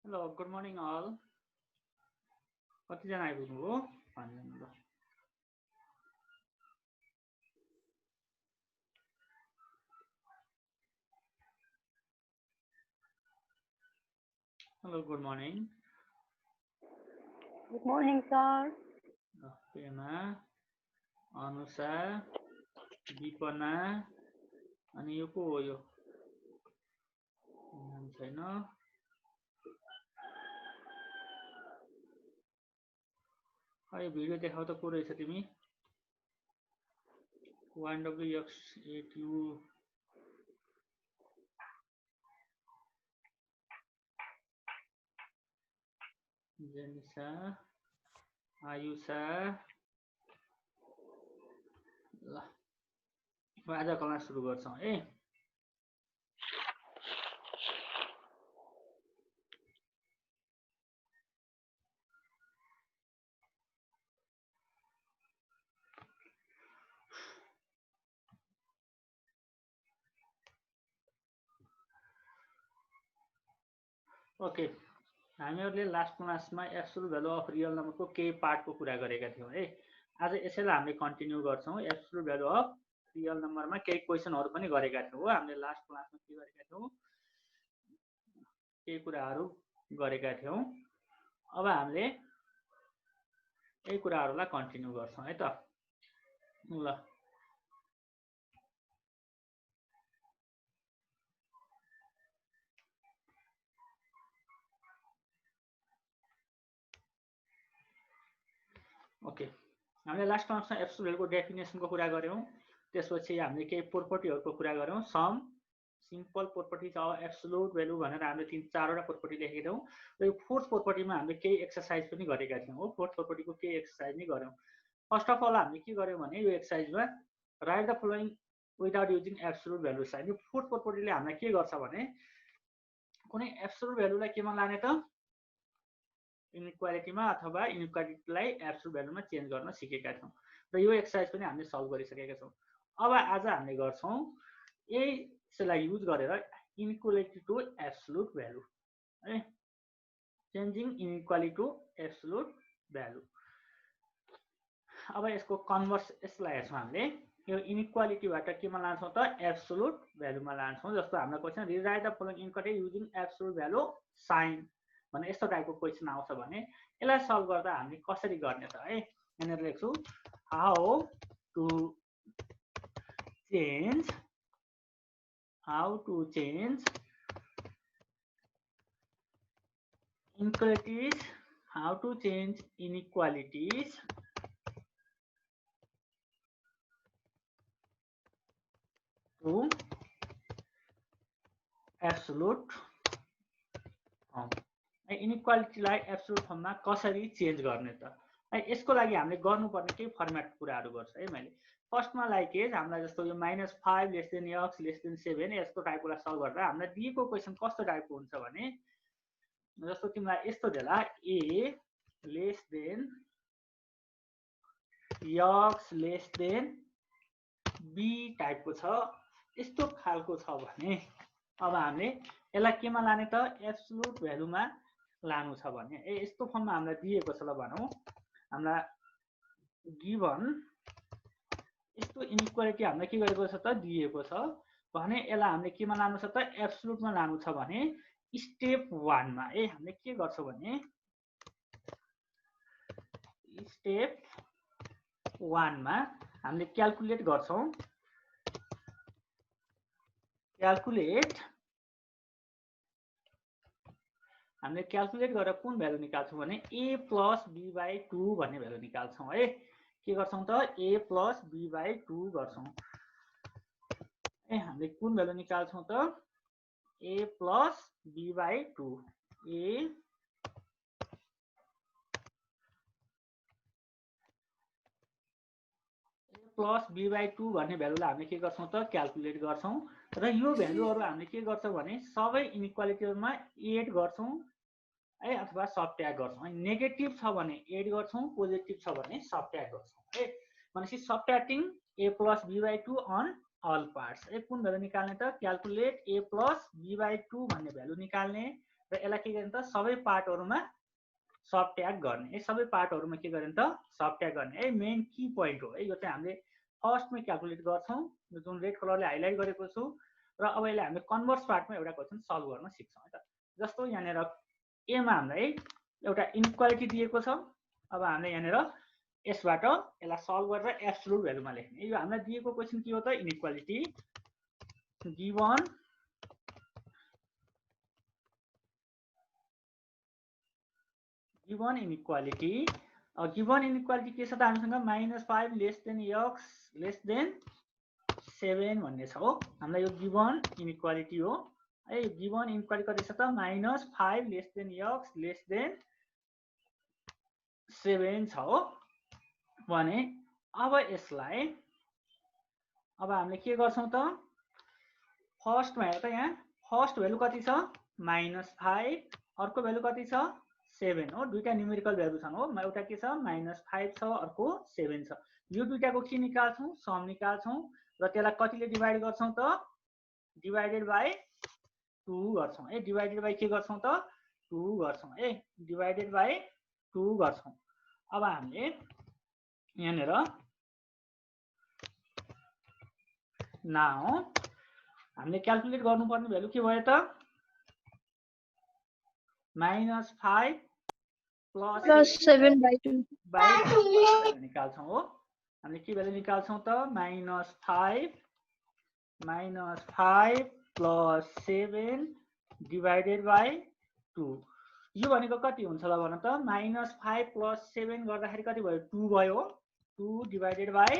Hello good morning all कतिजना आइपुग्नुभयो भन्नु ल hello good morning Good morning, sir. पेमा अनुषा विपना अनि यो को हो यो नाम छैन यो भिडियो देखाउ त को रहेछ तिमी 1WX8U जेनिसा आयुषा ल आज क्लास सुरु गर्छौँ है ओके हामीहरूले लास्ट क्लासमा एब्सोल्युट भ्यालु अफ रियल नम्बरको केही पार्टको कुरा गरेका थियौँ है आज यसैलाई हामीले कन्टिन्यू गर्छौँ एब्सोल्युट भ्यालु अफ रियल नम्बरमा केही क्वेसनहरू पनि गरेका थियौँ हो हामीले लास्ट क्लासमा के गरेका थियौँ केही कुराहरू गरेका थियौँ अब हामीले यही कुराहरूलाई कन्टिन्यू गर्छौँ है त ल ओके हामीले लास्ट क्लासमा एब्सोल्युट भ्यालुको डेफिनेसनको कुरा गऱ्यौँ त्यसपछि हामीले केही प्रोपर्टीहरूको कुरा गऱ्यौँ some simple properties of absolute value भनेर हामीले 3-4वटा प्रोपर्टी लेखेका थियौँ र यो फोर्थ प्रोपर्टीमा हामीले केही एक्सरसाइज पनि गरेका थियौँ हो फोर्थ प्रोपर्टीको केही एक्सरसाइज नै गऱ्यौँ फर्स्ट अफ अल हामीले के गर्यौँ भने यो एक्सरसाइजमा write the following without using absolute value sign यो फोर्थ प्रोपर्टीले हामीलाई के गर्छ भने कुनै एब्सोल्युट भ्यालुलाई केमा लाने त इनइक्वालिटीमा अथवा इनइक्वालिटीलाई एब्सोल्युट भ्यालुमा चेन्ज गर्न सिकेका छौँ र यो एक्सरसाइज पनि हामीले सल्भ गरिसकेका छौँ अब आज हामीले गर्छौँ यसलाई युज गरेर इनइक्वालिटी टु एब्सोल्युट भ्यालु है changing inequality to absolute value अब यसको कन्भर्स यसलाई हेर्छौँ हामीले यो इनइक्वालिटीबाट केमा लान्छौँ त एब्सोल्युट भ्यालुमा लान्छौँ जस्तो हाम्रो question rewrite the following inequality using absolute value sign भने यस्तो टाइपको क्वेसन आउँछ भने यसलाई सल्भ गर्दा हामीले कसरी गर्ने त है यहाँनिर लेख्छु how to change inequalities how to change inequalities to absolute form इनइक्वालिटीलाई एब्सोल्युट फर्ममा कसरी चेन्ज गर्ने त है यसको लागि हामीले गर्नुपर्ने केही फर्मेट कुराहरू गर्छ है मैले फर्स्टमा लाइक एज हामीलाई जस्तो यो -5 less than x less than 7 यस्तो टाइपकोलाई सल्भ गर्दा हामीलाई दिएको क्वेसन कस्तो टाइपको हुन्छ भने जस्तो तिमीलाई यस्तो देला a less than x less than b टाइपको छ यस्तो खालको छ भने अब हामीले यसलाई केमा लाने त एब्सोल्युट भ्यालुमा लानु छ भने यस्तो फर्ममा हामीलाई दिएको छ ल भनौँ हामीलाई गिभन यस्तो इनइक्वालिटी हामीलाई के गरेको छ त दिएको छ भने यसलाई हामीले केमा लानु छ त एब्सोल्युटमा लानु छ भने स्टेप 1 मा हामीले के गर्छौँ भने स्टेप 1 मा हामीले क्याल्कुलेट गर्छौँ हामीले क्याल्कुलेट गरेर कुन भ्यालु निकाल्छौँ भने a प्लस b/2 भन्ने भ्यालु निकाल्छौँ है के गर्छौँ त a प्लस b/2 गर्छौँ हामीले कुन भ्यालु निकाल्छौँ त a plus b/2 a plus b/2 भन्ने भ्यालुलाई हामीले के गर्छौँ त क्याल्कुलेट गर्छौँ र यो भ्यालुहरू हामीले के गर्छौँ भने सबै इनइक्वालिटीमा एड गर्छौँ है अथवा सबट्र्याक्ट गर्छौँ है नेगेटिभ छ भने एड गर्छौँ पोजिटिभ छ भने सबट्र्याक्ट गर्छौँ है भनेपछि subtracting a plus b/2 on all parts कुन भ्यालु निकाल्ने त क्याल्कुलेट a प्लस b/2 भन्ने भ्यालु निकाल्ने र यसलाई के गर्ने त सबै पार्टहरुमा सब ट्याग गर्ने। है सबै पार्टहरुमा के गर्ने त सब ट्याग गर्ने। है मेन की पोइन्ट हो। है यो चाहिँ हामीले फर्स्टमै क्याल्कुलेट गर्छौं, जुन रेड कलरले हाइलाइट गरेको छु। र अब यसले हामीले कन्भर्स पार्टमा एउटा क्वेशन सल्भ गर्न सिक्छौं। है त जस्तो यहाँनेर ए मा हामीलाई एउटा इनइक्वालिटी दिएको छ। अब हामीले यहाँनेर यसबाट यसलाई सल्भ गरेर एब्सोल्युट भ्यालुमा लेख्ने। यो हामीलाई दिएको क्वेशन के हो त inequality given inequality given inequality के छ त हामीसँग -5 less than x less than 7 भन्ने छ हो। हामीलाई यो गिवन इनइक्वालिटी हो। है गिवन इनइक्वालिटी कति छ त -5 less than x less than 7 छ हो भने अब यसलाई अब हामीले के गर्छौं त फर्स्टमा हेर त यहाँ फर्स्ट भ्यालु कति छ -5 अर्को भ्यालु कति छ 7 हो। दुईटा न्युमेरिकल भ्यालु छन् हो। एउटा के छ -5 छ अर्को 7 छ। यो दुईटाको के निकाल्छौं सम निकाल्छौं र त्यसलाई कतिले डिभाइड गर्छौं त डिभाइडेड बाइ 2 गर्छौं। है डिभाइडेड बाइ के गर्छौं त 2 गर्छौं। है डिभाइडेड बाइ 2 गर्छौं। अब हामीले यहाँनेर नाउ हामीले क्याल्कुलेट गर्नुपर्ने भ्यालु के भयो त -5 प्लस 7/2 निकाल्छौं हो। हामीले के भ्यालु निकाल्छौं त -5 प्लस 7 डिभाइडेड बाइ 2। यो भनेको कति हुन्छ ल भन त -5 प्लस 7 गर्दाखेरि कति भयो 2 भयो। 2 डिभाइडेड बाइ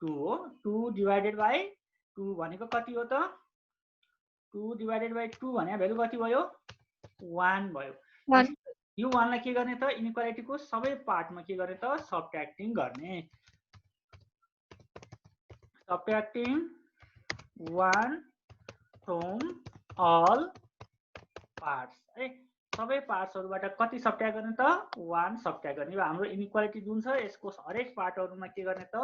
2 हो। 2 डिभाइडेड बाइ 2 भनेको कति हो त 2 डिभाइडेड बाइ 2 भने भ्यालु कति भयो 1 भयो। यो 1 लाई के गर्ने त इनइक्वालिटीको सबै पार्टमा के गर्ने त सबट्र्याक्टिङ गर्ने। सबट्र्याक्टिङ 1 फ्रम अल पार्ट्स। है सबै पार्ट्सहरुबाट कति सबट्र्याक्ट गर्ने त 1 सबट्र्याक्ट गर्ने। यो हाम्रो इनइक्वालिटी जुन छ यसको हरेक पार्टहरुमा के गर्ने त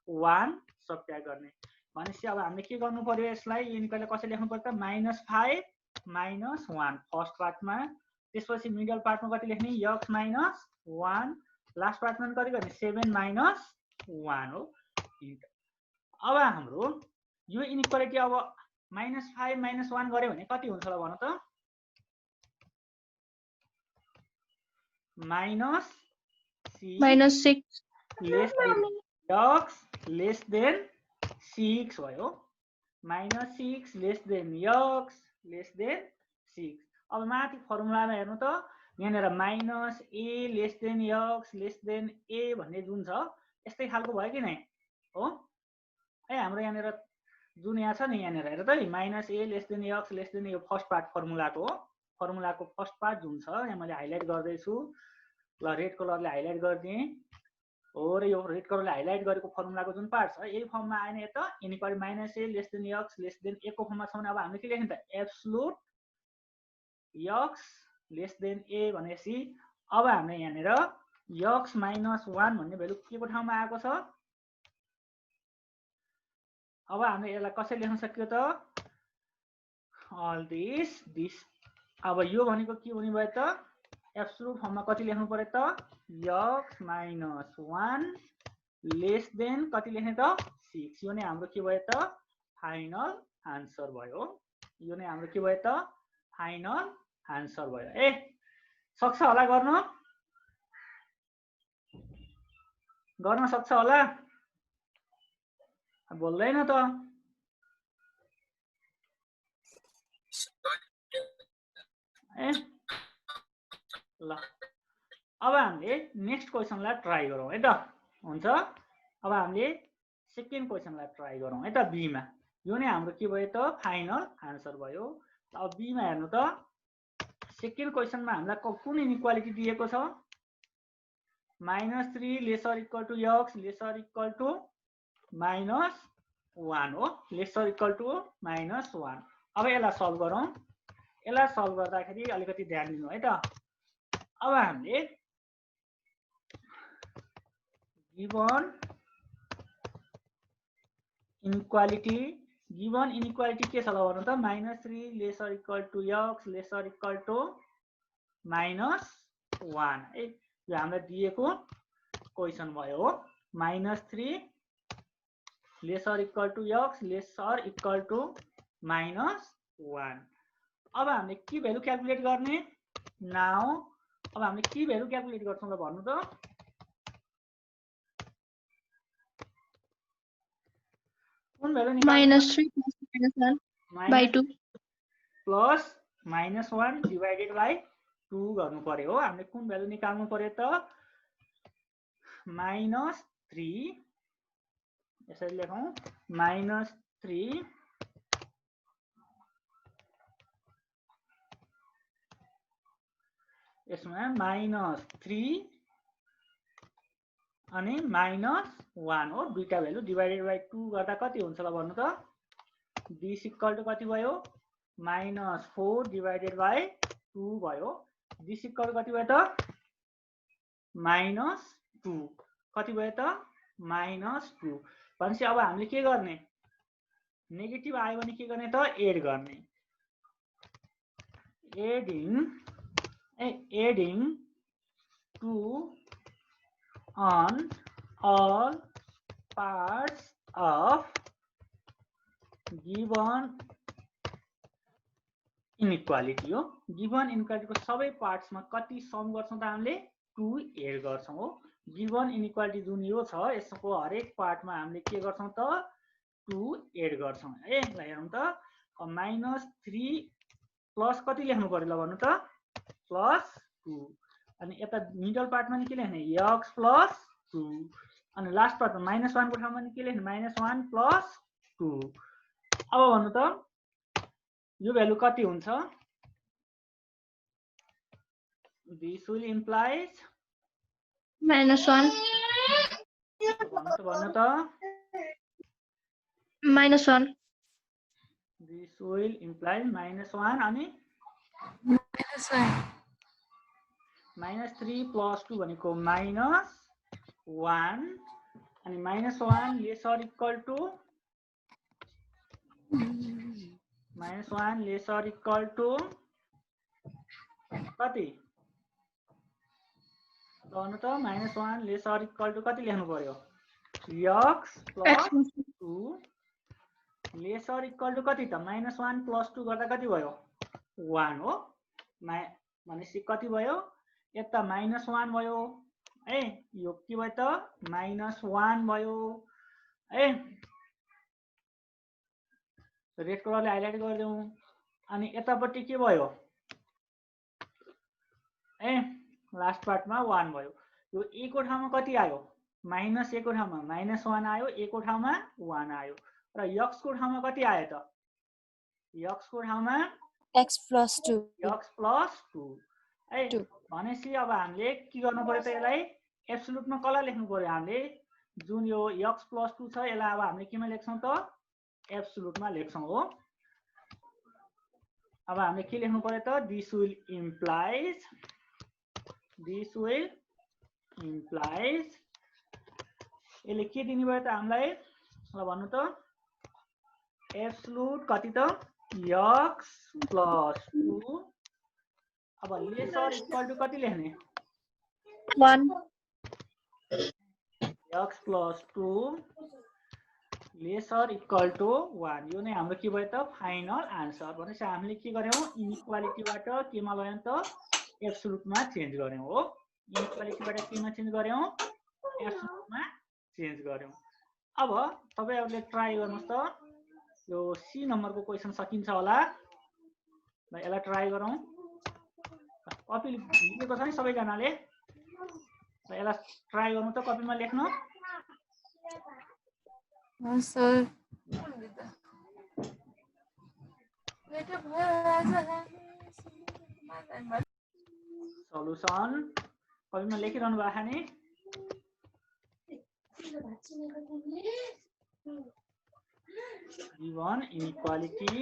1 सबट्र्याक्ट गर्ने। भनेपछि अब हामीले के गर्नु पर्यो यसलाई इनइक्वालिटी कसरी लेख्नु पर्यो त -5 - 1 फर्स्ट पार्टमा। त्यसपछि मिडल पार्टमा कति लेख्ने x - 1 लास्ट पार्टमा कति गर्ने 7 - 1 हो। अब हाम्रो यो इनइक्वालिटी अब -5 - 1 गर्यो भने कति हुन्छ ल भन त -6 less than x less than 6 भयो। -6 less than x less than 6। अब माथि फर्मुलामा हेर्नु त यहाँनेर -a less than x less than a भन्ने जुन छ यस्तै खालको भयो कि नै हो। है हाम्रो यहाँनेर जुन यहाँ छ नि यहाँनेर हेर त -a less than x less than यो फर्स्ट पार्ट फर्मुलाको हो। फर्मुलाको फर्स्ट पार्ट जुन छ यहाँ मैले हाइलाइट गर्दै छु ल रेड कलरले हाइलाइट गर्दिए हो। र यो रेड कलरले हाइलाइट गरेको फर्मुलाको जुन पार्ट छ यही फर्ममा आएन त inequality -a less than x less than a को फर्ममा छ भने अब हामीले के लेख्ने त absolute x less than a भनेपछि अब हामीले यहाँनेर x - 1 भन्ने भ्यालु के को ठाउँमा आएको छ। अब हामीले यसलाई कसरी लेख्न सक्यो त अल दिस। अब यो भनेको के हुने भयो त एब्सोल्युट फर्ममा कति लेख्नु पर्यो त x - 1 लेस देन कति लेख्ने त 6। यो नै हाम्रो के भयो त फाइनल आन्सर भयो। यो नै हाम्रो के भयो त फाइनल आन्सर भयो। ए सक्छ होला गर्न सक्छ होला बोल्दैन त ए ल। अब हामीले नेक्स्ट क्वेशनलाई ट्राई गरौँ है त हुन्छ। अब हामीले सेकेन्ड क्वेशनलाई ट्राई गरौँ है त बी मा। यो नै हाम्रो के भयो त फाइनल आन्सर भयो। अब बी मा हेर्नु त सेकेन्ड क्वेशनमा हामीलाई कुन इनइक्वालिटी दिएको छ -3 lesser equal to x lesser equal to -1 हो। Lesser equal to -1। अब यसलाई सल्भ गरौँ। यसलाई सल्भ गर्दाखेरि अलिकति ध्यान दिनु है त। अब हामीले गिवन इनइक्वालिटी के छ ल भन्नु त -3 lesser equal to x lesser equal to -1 है। यो हामीलाई दिएको क्वेसन भयो हो। -3 lesser equal to x lesser equal to -1। अब हामीले के भ्यालु क्याल्कुलेट गर्ने नाउ। अब हामीले के भ्यालु क्याल्कुलेट गर्छौं ल भन्नु त। कुन भ्यालु निकाल्नु? -3 + -1/2 प्लस -1 डिवाइडेड बाइ 2 गर्नु पर्यो हो। हामीले कुन भ्यालु निकाल्नु पर्यो त? -3 यसरी लेखौं -3 यसमा -3 अनि -1 हो। दुईटा भ्यालु डिवाइडेड बाइ 2 गर्दा कति हुन्छ ल भन्नु त। दिस इक्वल टु कति भयो? -4 डिवाइडेड बाइ 2 भयो। दिस इक्वल कति भयो त? -2 कति भयो त? -2 भनेपछि अब हामीले के गर्ने? नेगेटिभ आयो भने के गर्ने त? एड गर्ने। Adding 2 on all parts of given inequality हो। गिवन इनइक्वालिटी को सबै पार्ट्समा कति सम गर्छौं त हामीले? 2 एड गर्छौं हो। गिवन इनइक्वालिटी जुन यो छ यसको हरेक पार्टमा हामीले के गर्छौं त? 2 एड गर्छौं है। ल हेरौं त। -3 प्लस कति लेख्नु पर्यो ल भन्नु त? +2 अनि यता मिडल पार्टमा नि के लेख्ने? x + 2 अनि लास्ट पार्टमा -1 को ठाउँमा नि के लेख्ने? -1 + 2। अब भन्नु त यो भ्यालु कति हुन्छ? This will implies -1 भन्नु त -1 This will imply -1 अनि -3 + 2 भनेको -1 अनि -1 lesser equal to -1 lesser equal to कति? गर्नु त -1 लेसर इक्वल टु कति लेख्नु पर्यो? x + 2 लेसर इक्वल टु कति त? -1 + 2 गर्दा कति भयो? 1 हो। भनेपछि कति भयो? यता -1 भयो है। यो के भयो त? -1 भयो है। रेड कलरले हाइलाइट गरिदेऊ। अनि यतापट्टि के भयो ए? लास्ट पार्टमा 1 भयो। यो a को ठाउँमा कति आयो? -a को ठाउँमा -1 आयो। a को ठाउँमा 1 आयो र x को ठाउँमा कति आयो त? x को ठाउँमा x + 2 है। भनेपछि अब हामीले के गर्नु पर्यो त? यसलाई एब्सोल्युटमा कसलाई लेख्नु पर्यो? हामीले जुन यो x + 2 छ यसलाई अब हामीले केमा लेख्छौं त? एब्सोल्युटमा लेख्छौं हो। अब हामीले के लेख्नु पर्यो त? This will implies यसले के दिने भयो त हामीलाई? ल भन्नु त। एब्सोल्युट कति त? x + 2 अब लेसर इक्वल टु कति लेख्ने? 1 x + 2 लेसर इक्वल टु 1। यो नै हाम्रो के भयो त? Final answer. भनेपछि हामीले के गर्यौं? इनइक्वालिटीबाट केमा गयौं त? एब्सोल्युटमा चेन्ज गर्यौं हो। इनइक्वालिटीबाट केमा चेन्ज गर्यौं? एब्सोल्युटमा चेन्ज गर्यौं। अब तपाईहरुले ट्राई गर्नुस् त। यो सी नम्बरको क्वेशन सकिन्छ होला। ल यसलाई ट्राई गरौं। कपी लेखेको छ नि सबैजनाले? ल यसलाई ट्राई गर्नु त। कपीमा लेख्नु। सर सल्युसन कपीमा लेखिरहनु भएको नि? गिवन इनइक्वालिटी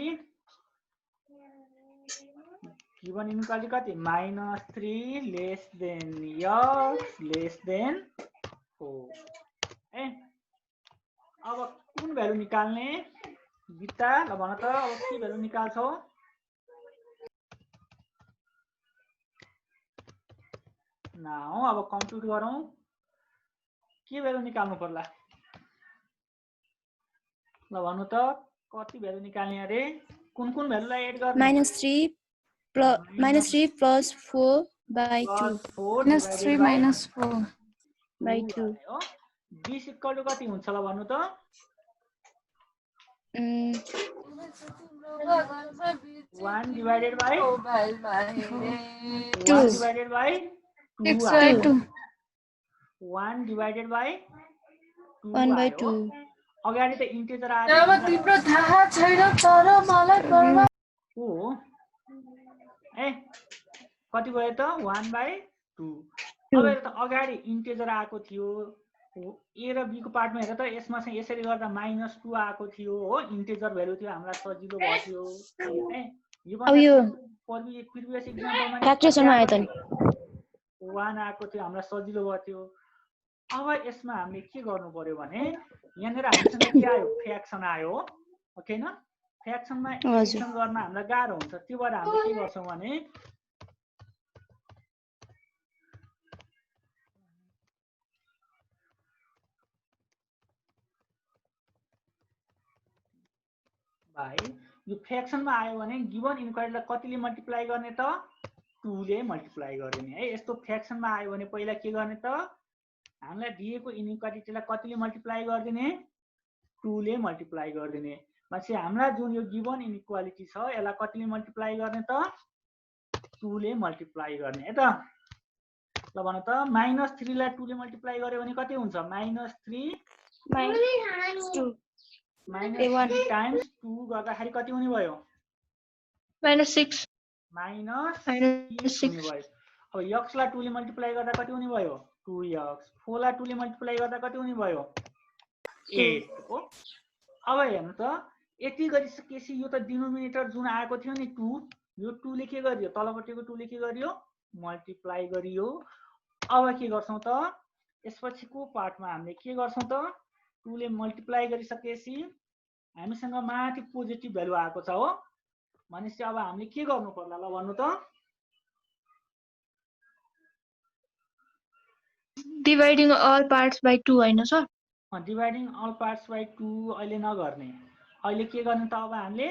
कति? -3 less than x less than 4 है। अब कुन भ्यालु निकाल्ने? गीता ल भन त। अब के भ्यालु निकाल्छौ? नाउ अब कम्प्युट गरौँ के भ्यालु निकाल्नु पर्ला ल भन्नु त कति भ्यालु निकाल्ने अरे कुन भ्यालुलाई एड गर्ने -3 plus 4 by 2 -3 4 by 2 हो दिस इक्वल टु कति हुन्छ ल भन्नु त 1 divided by 2 1 divided by 2 1 divided by 2 1 by 2 अगाडि त इन्टिजर आयो तिम्रो थाहा छैन तर मलाई पर्वा हो ए कति भयो त 1 by 2 अब त अगाडि इन्टिजर आएको थियो ए र बी को पार्टमा हेर त यसमा चाहिँ यसरी गर्दा -2 आएको थियो हो इन्टिजर भ्यालु थियो हामीलाई सजिलो भयो ए अब यो प्रिभियस एक्जाम्पलमा फ्र्याक्सनमा आयो त नि 1 आएको थियो हामीलाई सजिलो भयो थियो अब यसमा हामीले के गर्नु पर्यो भने यहाँनिर हामीसँग के आयो फ्र्याक्सन आयो ओके न फ्र्याक्सनमा एडिसन गर्न हामीलाई गाह्रो हुन्छ त्यो भएर हामीले के गर्छौं भने भाइ यो फ्र्याक्सनमा आयो भने गिवन इनइक्वालिटीलाई कतिले मल्टिप्लाई गर्ने त 2 ले मल्टिप्लाई गर्ने है यस्तो फ्र्याक्सनमा आयो भने पहिला के गर्ने त हामीलाई दिएको इनइक्वालिटीलाई कतिले मल्टिप्लाई गर्दिने 2 ले मल्टिप्लाई गर्दिने पछि हामीलाई जुन यो गिवन इनइक्वालिटी छ यसलाई कतिले मल्टिप्लाई गर्ने त 2 ले मल्टिप्लाई गर्ने है त ल भन त -3 लाई 2 ले मल्टिप्लाई गर्यो भने कति हुन्छ -3 -3 times 2 गर्दाखेरि कति हुने भयो -6 हुने भयो अब x लाई 2 ले मल्टिप्लाई गर्दा कति हुने भयो 2x 4 लाई 2 ले मल्टिप्लाई गर्दा कति हुने भयो 8 हो अब हेर्नु त यति गरिसकेपछि यो त डिनोमिनेटर जुन आएको थियो नि 2 यो 2 ले के गरियो तलपट्टिको 2 ले के गरियो मल्टिप्लाई गरियो अब के गर्छौं त यसपछिको पार्टमा हामीले के गर्छौं त 2 ले मल्टिप्लाई गरिसकेपछि हामीसँग माथि पोजिटिभ भ्यालु आएको छ हो भनेपछि अब हामीले के गर्नु पर्ला ल भन्नु त डिभाइडिङ अल पार्ट्स बाइ 2 हैन sir dividing all parts by 2 अहिले नगर्ने अहिले के गर्ने त अब हामीले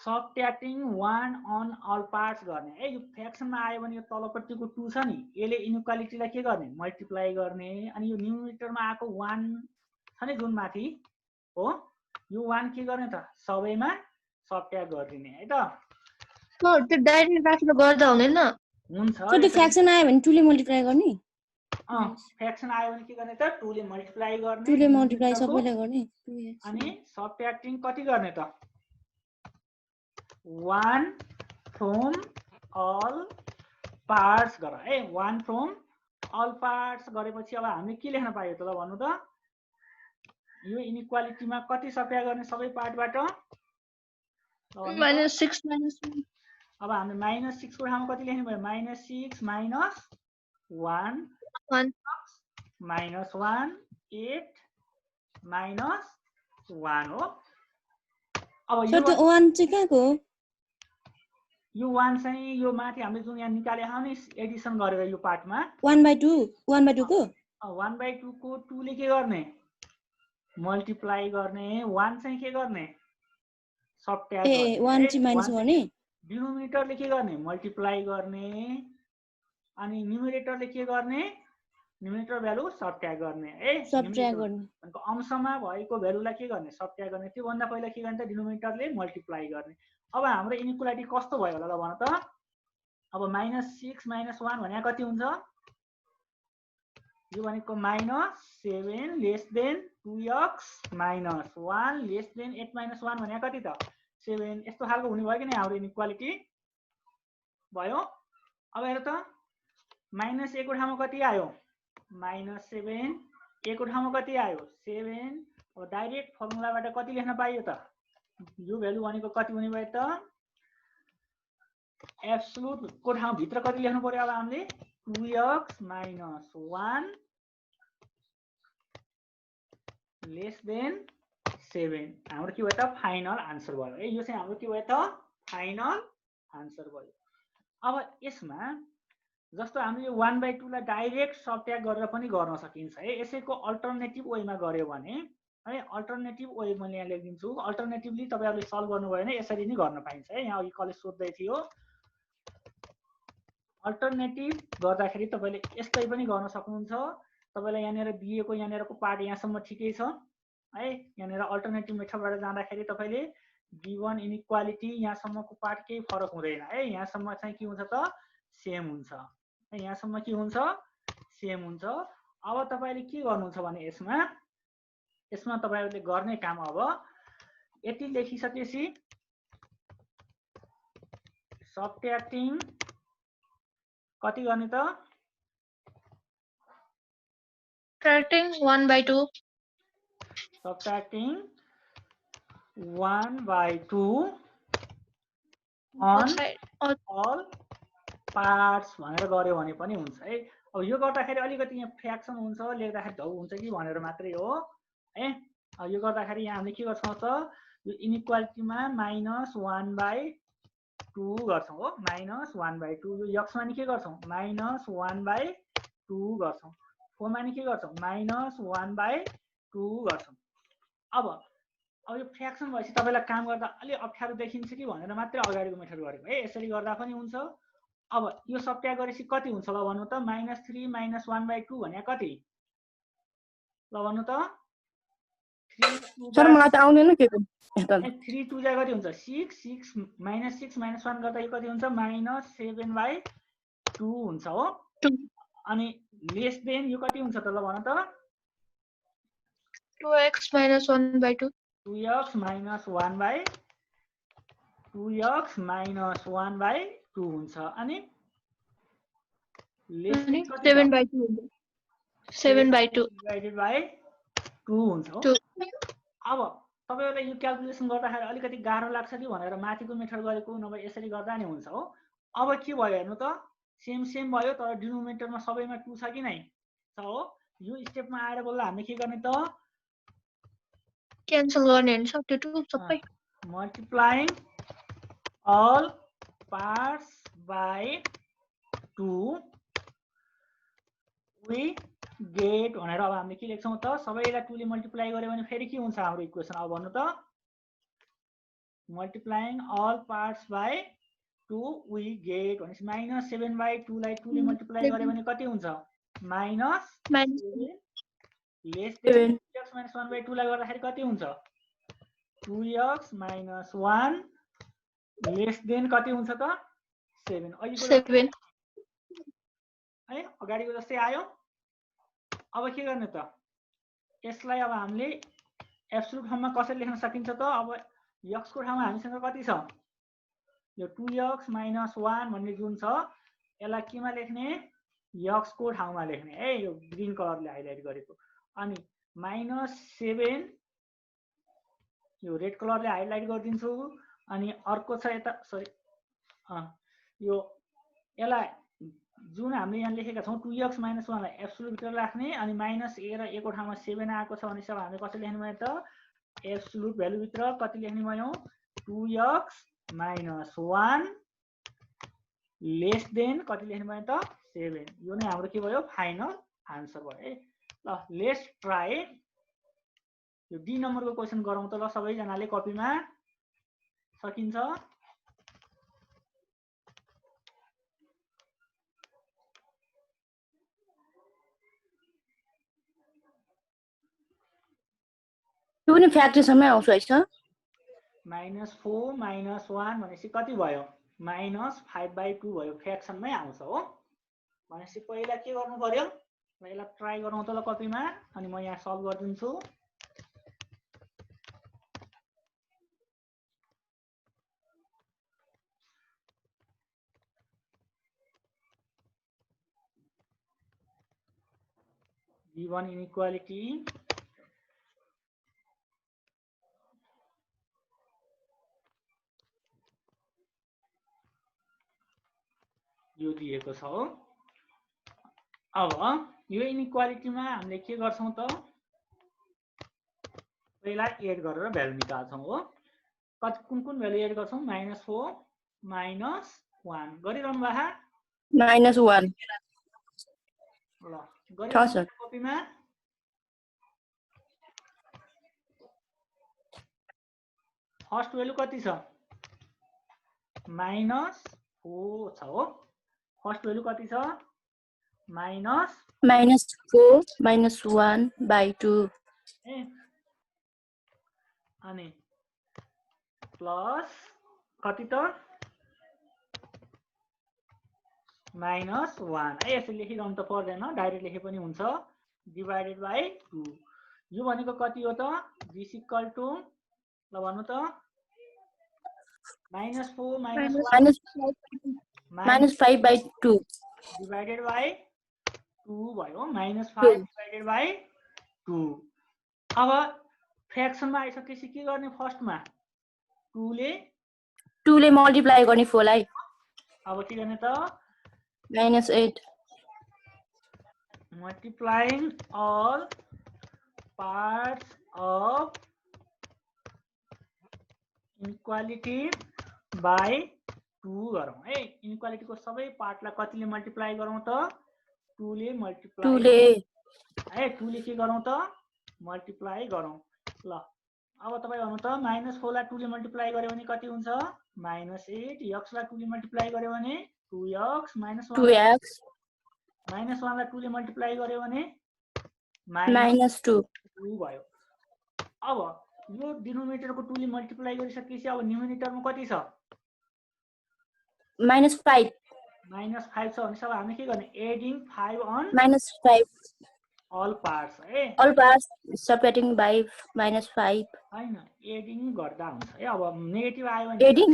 सबट्र्याक्टिङ 1 अन अल पार्ट्स गर्ने है यो फ्र्याक्सनमा आयो भने यो तलपट्टिको 2 छ नि यसले इनइक्वालिटीलाई के गर्ने मल्टिप्लाई गर्ने अनि यो न्युमरेटरमा आएको 1 छ नि जुन माथि हो यो 1 के गर्ने त सबैमा सबट्र्याक्ट गरिदिने है त सर त्यो डाइरेक्ट राखेर गर्दा हुँदैन हुन्छ त्यो फ्र्याक्सन आयो भने 2 ले मल्टिप्लाई गर्ने फ्र्याक्सन आयो भने के गर्ने त 2 ले मल्टिप्लाई गर्ने 2 ले मल्टिप्लाई सबैले गर्ने अनि सबट्र्याक्टिङ कति गर्ने त 1 फ्रम अल पार्ट्स गर है 1 फ्रम अल पार्ट्स गरेपछि अब हामीले के लेख्न पायो त ल भन्नु त यो इनइक्वालिटीमा कति सबट्र्याक्ट गर्ने सबै पार्टबाट -6 -1 अब हामीले -6 को ठाउँमा कति लेख्नु भयो -6 -1 1 -1 8 -1 हो अब सर त्यो 1 चाहिँ कहाँको यो 1 चाहिँ यो माथि हामीले जुन यहाँ निकाले हौ नि एडिसन गरेर यो पार्टमा 1/2 को 1/2 को 2 ले के गर्ने मल्टिप्लाई गर्ने 1 चाहिँ के गर्ने सबट्र्याक्ट गर्ने 1 चाहिँ माइनस गर्ने डिनोमिनेटरले के गर्ने मल्टिप्लाई गर्ने अनि न्युमरेटरले के गर्ने न्युमरेटर भ्यालु सबट्र्याक्ट गर्ने है सबट्र्याक्ट गर्ने अंशमा भएको भ्यालुलाई के गर्ने सबट्र्याक्ट गर्ने त्यो भन्दा पहिला के गर्ने त डिनोमिनेटरले मल्टिप्लाई गर्ने अब हाम्रो इनइक्वालिटी कस्तो भयो होला ल भन त अब -6 -1 भने कति हुन्छ यो भनेको -7 less than 2x -1 less than 8 -1 भने कति त 7 यस्तो खालको हुने भयो कि नि हाम्रो इनइक्वालिटी भयो अब हेर त -1 को ठाउँमा कति आयो -7 a को ठाउँमा कति आयो 7 अब डाइरेक्ट फर्मुलाबाट कति लेख्न पाइयो त यो भ्यालु भनेको कति हुने भयो त एब्सोल्युट को ठाउँ भित्र कति लेख्नु पर्यो अब हामीले 2x -1 लेस देन 7 हाम्रो के भयो त फाइनल आन्सर भयो है यो चाहिँ हाम्रो के भयो त फाइनल आन्सर भयो अब यसमा जस्तो हामीले यो 1/2 लाई डाइरेक्ट सबट्र्याक्ट गरेर पनि गर्न सकिन्छ है। यसैको अल्टरनेटिभ वेमा गर्यो भने है, अल्टरनेटिभ वे मैले यहाँ लेखिदिन्छु। अल्टरनेटिभली तपाईहरुले सल्भ गर्नुभयो भने यसरी नै गर्न पाइन्छ है। यहाँ अघि कसले सोध्दै थियो, अल्टरनेटिभ गर्दाखेरि तपाईले यस्तै पनि गर्न सक्नुहुन्छ। तपाईलाई यहाँनिर दिएको यहाँनिरको पार्ट यहाँसम्म ठिकै छ है। यहाँनिर अल्टरनेटिभ मेथडबाट जाँदाखेरि तपाईले गिवन इनइक्वालिटी यहाँसम्मको पार्ट केही फरक हुँदैन है। यहाँसम्म चाहिँ के हुन्छ त, सेम हुन्छ है। यहाँसम्म के हुन्छ, सेम हुन्छ। अब तपाईले के गर्नुहुन्छ भने यसमा तपाईहरुले गर्ने काम अब यति लेखिसकेपछि सबट्र्याक्टिङ कति गर्ने त, Subtracting 1/2. subtracting 1/2 on all parts भनेर गर्यो भने पनि हुन्छ है। अब यो गर्दाखेरि अलिकति यहाँ फ्र्याक्सन हुन्छ, लेख्दाखेरि धौ हुन्छ कि भनेर मात्रै हो है। अब यो गर्दाखेरि यहाँ हामीले के गर्छौं त, यो इनइक्वालिटीमा -1/2 गर्छौं हो। -1/2 यो x मानि के गर्छौं, -1/2 गर्छौं। y मानि के गर्छौं, -1/2 गर्छौं। अब यो फ्र्याक्सन भएपछि तपाईलाई काम गर्दा अलि अप्ठ्यारो देखिन्छ कि भनेर मात्रै अगाडिको मेथड गरेको है। यसरी गर्दा पनि हुन्छ। अब यो सबट्र्याक्ट गरेपछि कति हुन्छ ल भन्नु त, -3 - 1/2 भने कति ल भन्नु त, 3 सर मलाई त आउँदैन के 3 2 जा कति हुन्छ, 6 6 -6 -1 गर्दा यो कति हुन्छ, -7/2 हुन्छ हो। अनि लेस देन यो कति हुन्छ त ल भन त, 2x - 1/2. 2x - 1/2 हुन्छ। अनि लेस देन कति, 7/2. 7/2 डिवाइडेड बाइ 2 हुन्छ हो। अब तपाईहरुले यो क्याल्कुलेसन गर्दाखेरि अलिकति गाह्रो लाग्छ कि भनेर माथिको मेथड गरेको, नभए यसरी गर्दा नि हुन्छ हो। अब के भयो हेर्नु त, सेम भयो तर डिनोमिनेटरमा सबैमा 2 छ कि नै छ हो। यो स्टेपमा आएर बल्ल हामीले के गर्ने त, क्यान्सल गर्ने हैन सब्स्टिट्युट सबै, multiplying all parts by 2 we get भनेर अब हामीले के लेख्छौं त, सबैलाई 2 ले मल्टिप्लाई गर्यो भने फेरि के हुन्छ हाम्रो इक्वेसन, अब भन्नु त, multiplying all parts by 2 we get भनेपछि -7/2 लाई 2 ले मल्टिप्लाई गर्यो भने कति हुन्छ, -7। लेस देन 2x - 1/2 लाई गर्दाखेरि कति हुन्छ, 2x - 1 लेस देन कति हुन्छ त, 7। अहिलेको 7 है, अगाडिको जस्तै आयो। अब के गर्ने त, यसलाई अब हामीले एब्सोल्युट फर्ममा कसरी लेख्न सकिन्छ त, अब x को ठाउँमा हामीसँग कति छ, यो 2x - 1 भन्ने जुन छ यसलाई केमा लेख्ने, x को ठाउँमा लेख्ने है, यो ग्रीन कलरले हाइलाइट गरेको। अनि -7 यो रेड कलरले हाइलाइट गरिदिन्छु। अनि अर्को छ यता, सरी यो यसलाई जुन हामीले यहाँ लेखेका छौं 2x - 1 लाई एब्सोल्युट भित्र राख्ने। अनि -a र a को ठाउँमा 7 आएको छ भने हामीले कसरी लेख्ने भयो त, एब्सोल्युट भ्यालु भित्र कति लेख्ने भयो, 2x - 1 लेस देन कति लेख्ने भयो त, 7। यो नै हाम्रो के भयो, फाइनल आन्सर भयो है। ल लेट्स ट्राई यो डी नम्बरको क्वेशन गरौँ त ल, सबैजनाले कपीमा सकिन्छ। त्यो पनि फ्याक्ट्रीसम्मै आउँछ है सर। -4 - 1 भनेपछि कति भयो, -5/2 भयो, फ्र्याक्सनमै आउँछ हो। भनेपछि पहिला के गर्नु पर्यो, पहिला ट्राई गरौँ त ल कपीमा। अनि म यहाँ सल्भ गरिदिन्छु। गिवन इनइक्वालिटी यो दिएको छ हो। अब यो इनइक्वालिटीमा हामीले के गर्छौं त, पहिला एड गरेर भ्यालु निकाल्छौं हो। कुन कुन भ्यालु एड गर्छौं, -4 - 1 गरिरहनु भए -1 ल छ सर। कपीमा फर्स्ट भ्यालु कति छ -4 छ हो फर्स्ट भ्यालु कति छ -4 -1/2 ए अनि प्लस कति त -1 यसो लेखिरहनु त पर्दैन डाइरेक्ट लेखे पनि हुन्छ डिभाइडेड बाइ 2 यो भनेको कति हो त दिस इक्वल टु ल भन्नु त -4 -5/2 डिभाइडेड बाइ 2 भयो -5 डिभाइडेड बाइ 2 अब फ्र्याक्सनमा आइसकेपछि के गर्ने फर्स्टमा 2 ले मल्टिप्लाई गर्ने 4 लाई अब के गर्ने त -8 multiplying all parts of inequality by 2 गरौँ है इनइक्वालिटी को सबै पार्टलाई कतिले मल्टिप्लाई गरौँ त 2 ले मल्टिप्लाई है 2 ले के गरौँ त मल्टिप्लाई गरौँ ल अब तपाईं भन्नु त -4 लाई 2 ले मल्टिप्लाई गर्यो भने कति हुन्छ -8 x लाई 2 ले मल्टिप्लाई गर्यो भने 2x -1 लाई 2 ले मल्टिप्लाई गर्यो भने -2 भयो अब यो डिनोमिनेटर को 2 ले मल्टिप्लाई गरिसकेपछि अब न्युमिनेटरमा कति छ -5 -5 छ भने अब हामी के गर्ने एडिङ 5 अन -5 all parts है all parts subtracting by -5 हैन एडिङ गर्दा हुन्छ है अब नेगेटिभ आयो भने एडिङ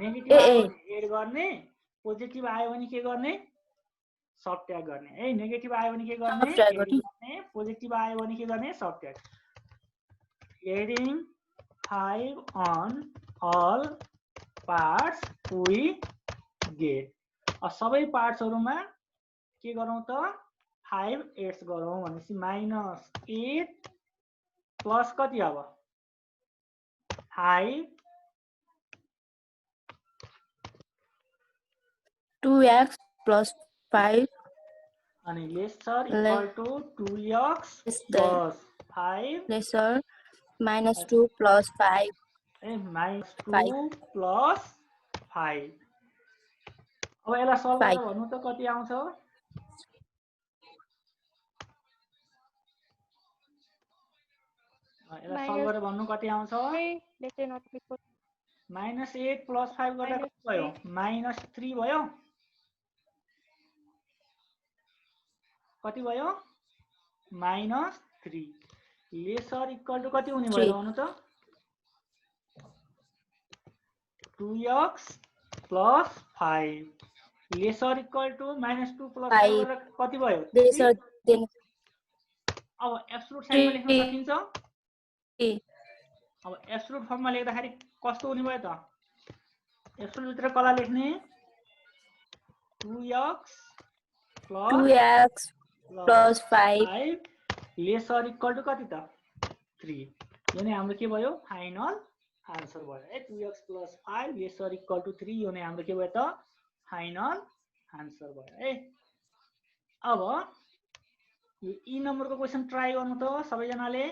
नेगेटिभ आयो भने एड गर्ने पोजिटिभ आयो भने के गर्ने सबट्र्याक्ट गर्ने है नेगेटिभ आयो भने के गर्ने पोजिटिभ आयो भने के गर्ने subtract adding 5 on all parts we get सबै पार्ट्सहरुमा के गरौँ त 5 8 गरौँ भनेपछि -8 प्लस कति अब 5 2x plus 5 अनि lesser equal to 2x plus 5 lesser -2 plus 5 ए -2 plus 5 अब यसलाई सल्भ गरेर भन्नु त कति आउँछ यसलाई सल्भ गरेर भन्नु कति आउँछ -8 plus 5 गर्दा कति भयो -3 भयो कति भयो -3 लेसर इक्वल टु कति हुने भयो भन्नु त 2x plus 5 lesser equal to -2 plus 5 गर्दा कति भयो लेसर देन अब एब्सोल्युट साइडमा लेख्न सकिन्छ अब एब्सोल्युट फर्ममा लेख्दाखेरि कस्तो हुने भयो त एब्सोल्युट भित्र कला लेख्ने 2x plus 5 lesser equal to कति त 3 यो नै हाम्रो के भयो फाइनल आन्सर भयो है 2x plus 5 lesser equal to 3 यो नै हाम्रो के भयो त फाइनल आन्सर भयो है अब यो ई नम्बरको क्वेशन ट्राई गर्नु त सबैजनाले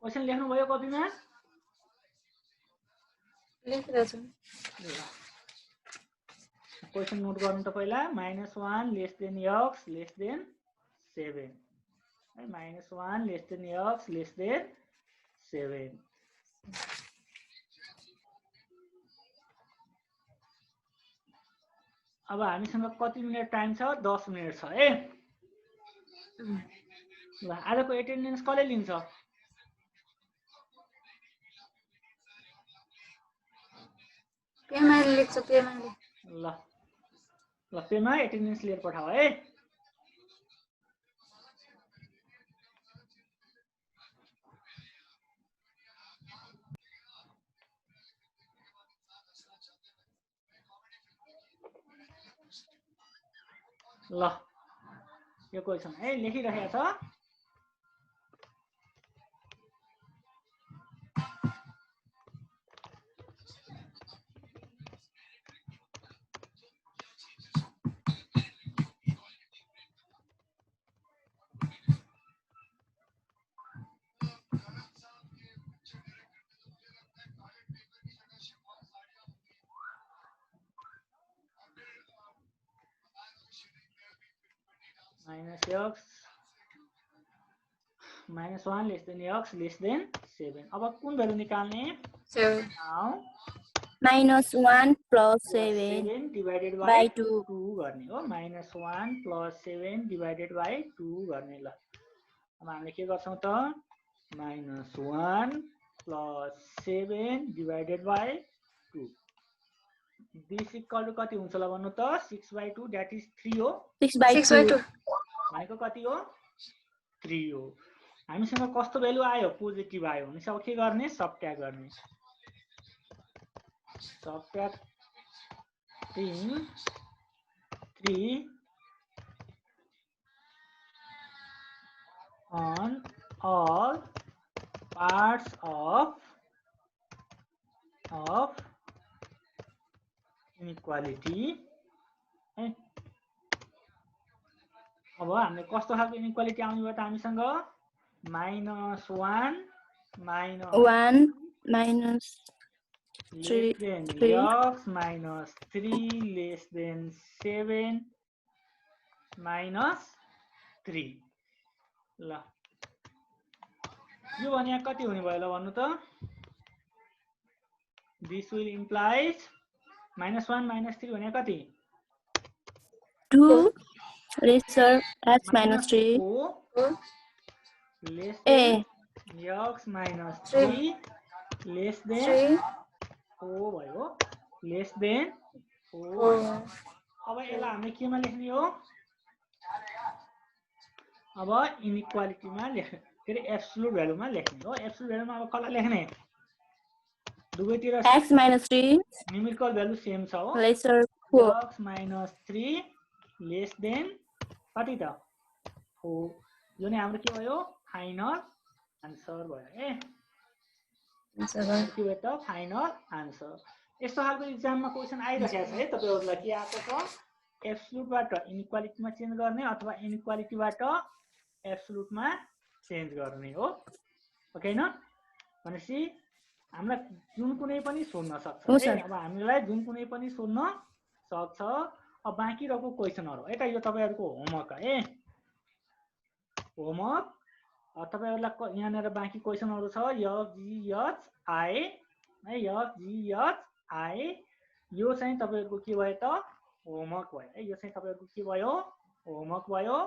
क्वेशन लेख्नु भयो कपीमा लेखिरहेछु क्वेशन नोट गर्नु त पहिला -1 less than x less than 7 है -1 less than x less than 7 अब हामीसँग कति मिनेट टाइम छ 10 मिनेट छ है ल आजको एटेन्डेन्स कसले लिन्छ पेमाले लेख्छ पेमाले ल पेमा एटेन्डेन्स लिएर पठाऊ है ल यो क्वेशन है लेखिरहेको छ x -1 less than x less than 7. अब कुन भ्यालु निकाल्ने? 7 now -1 plus plus 7 7 divided by by 2 2 गर्ने हो -1 plus 7 divided by 2 गर्ने ल अब हामीले के गर्छौं त -1 plus 7 divided by 2 this equal to कति हुन्छ ल भन्नु त 6/2 that is 3 हो 6/2 भनेको कति हो 3 हो हामीसँग कस्तो भ्यालु आयो पोजिटिभ आयो भने अब के गर्ने सबट्र्याक्ट गर्ने subtracting 3 on all parts of inequality है अब हामीले कस्तो खालको इनइक्वालिटी आउने भयो त हामीसँग -1 1 minus less than 3 x minus 3 less than 7 minus 3 ल यो भने कति हुने भयो ल भन्नु त this will implies -1 -3 भने कति 2 lesser x minus 3 4 less a than x minus 3 less than 3 4 भयो less than 4 अब यसलाई हामीले केमा लेख्ने हो अब इनइक्वालिटीमा लेख्ने के रे एब्सोल्युट भ्यालुमा लेख्ने हो एब्सोल्युट भ्यालुमा अब कसलाई लेख्ने दुवैतिर x minus 3 numerical value same छ हो lesser 4 x minus 3 less than कति त 4 यो नै हाम्रो के भयो फाइनल आन्सर भयो ए के भयो त फाइनल आन्सर यस्तो खालको एक्जाममा क्वेशन आइरहेको छ है तपाईहरुलाई के आएको छ एब्सोल्युटबाट इनइक्वालिटीमा चेन्ज गर्ने अथवा इनइक्वालिटीबाट एब्सोल्युटमा चेन्ज गर्ने हो ओके न भनेपछि हामीलाई जुन कुनै पनि सोध्न सक्छ हो है सर। अब हामीलाई जुन कुनै पनि सोध्न सक्छ अब बाँकी रहेको क्वेशनहरु है त यो तपाईहरुको होमवर्क है होमवर्क तपाईहरुलाई यहाँनेर बाँकी क्वेशनहरु छ एफ जी एच आई है एफ जी एच आई यो चाहिँ तपाईहरुको के भयो त होमवर्क भयो है यो चाहिँ तपाईहरुको के भयो होमवर्क भयो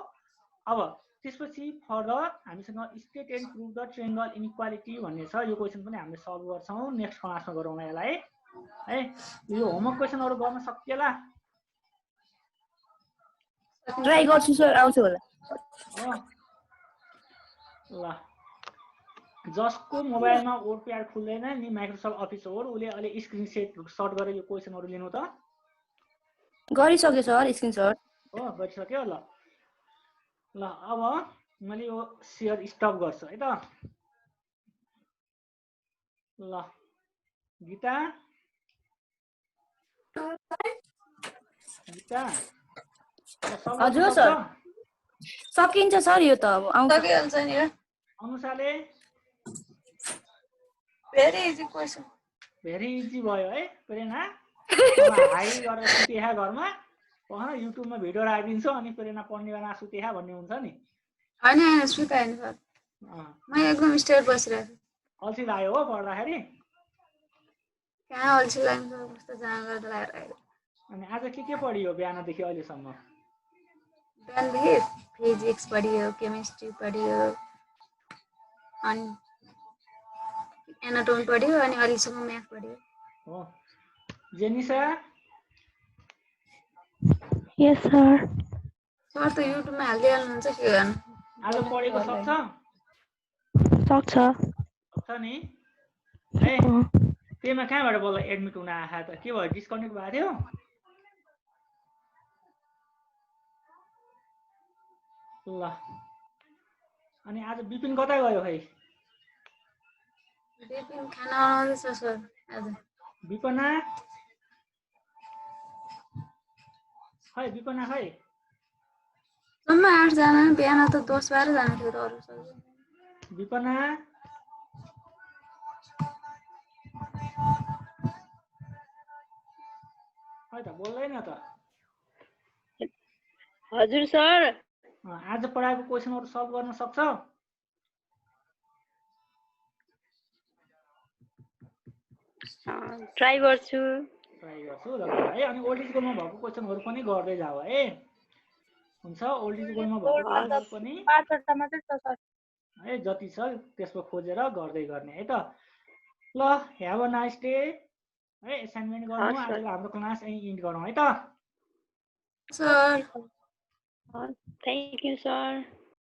अब त्यसपछि फर्दर हामीसँग estate and prove the triangle inequality भन्ने छ यो क्वेशन पनि हामीले सल्भ गर्छौं नेक्स्ट क्लासमा गरौँला यसलाई है यो होमवर्क क्वेशनहरु गर्न सकिएला ट्राई गर्छु सर आउँछ होला हो ल जसको मोबाइलमा वर्ड प्याड खुल्दैन नि माइक्रोसफ्ट अफिस वर्ड उले अहिले स्क्रिन शट गरेर यो क्वेशनहरु लिनु त गरिसके सर स्क्रिनशट हो गरिसक्यो ल ल अब मैले यो शेयर स्टप गर्छु है त ल गीता गीता हजुर सर सकिन्छ सर यो त अब आउँछ सकिहाल्छ नि यो अनुसाले very easy question very easy भयो है प्रेरणा हाई गरेर सुतेहा घरमा युट्युबमा भिडियो राखिदिन्छु अनि प्रेरणा पढ्ने बेला सुतेहा भन्ने हुन्छ नि हैन हैन सुताएन सर म एकदम स्ट्रेट बसिरहेको अल्छी लाग्यो हो पढ्दाखेरि कहाँ अल्छी लाग्छ कस्तो जान गर्दा लागेर अनि आज के पढियो बिहानदेखि अहिलेसम्म बिहानदेखि फिजिक्स पढियो केमिस्ट्री पढियो अनि एनाटोमी पढियो अनि अहिलेसम्म म्याथ पढियो हो जेनिसा यस सर सर त युट्युबमा हाल्दिहाल्नुहुन्छ के गर्नु आज पढेको सक्छ सक्छ नि है त्यहीमा कहाँबाट बल्ल एडमिट हुन आएको त के भयो डिस्कनेक्ट भएको थियो ल अनि आज विपिन कता गयो खै बिपिन खाना बनाउँदैछ सर आज विपना खै विपना खै जम्मा 8 जना बिहान त 10-12 जना थियो त अरु सर विपना खै त बोल्दैन त हजुर सर आज पढाएको क्वेसनहरु सल्भ गर्न सक्छ? ट्राई गर्छु ल है। अनि ओल्ड इज गोल्डमा भएको क्वेसनहरु पनि गर्दै जाऊ है। हुन्छ, ओल्ड इज गोल्डमा भएको क्वेसनहरु पनि 5 वटा मात्रै छ सर है, जति छ त्यसको खोजेर गर्दै गर्ने है त। ल, ह्याभ अ नाइस डे है। असाइनमेन्ट गर्नु। आजको हाम्रो क्लास यही इन्ड गरौँ है त। Sir thank you sir.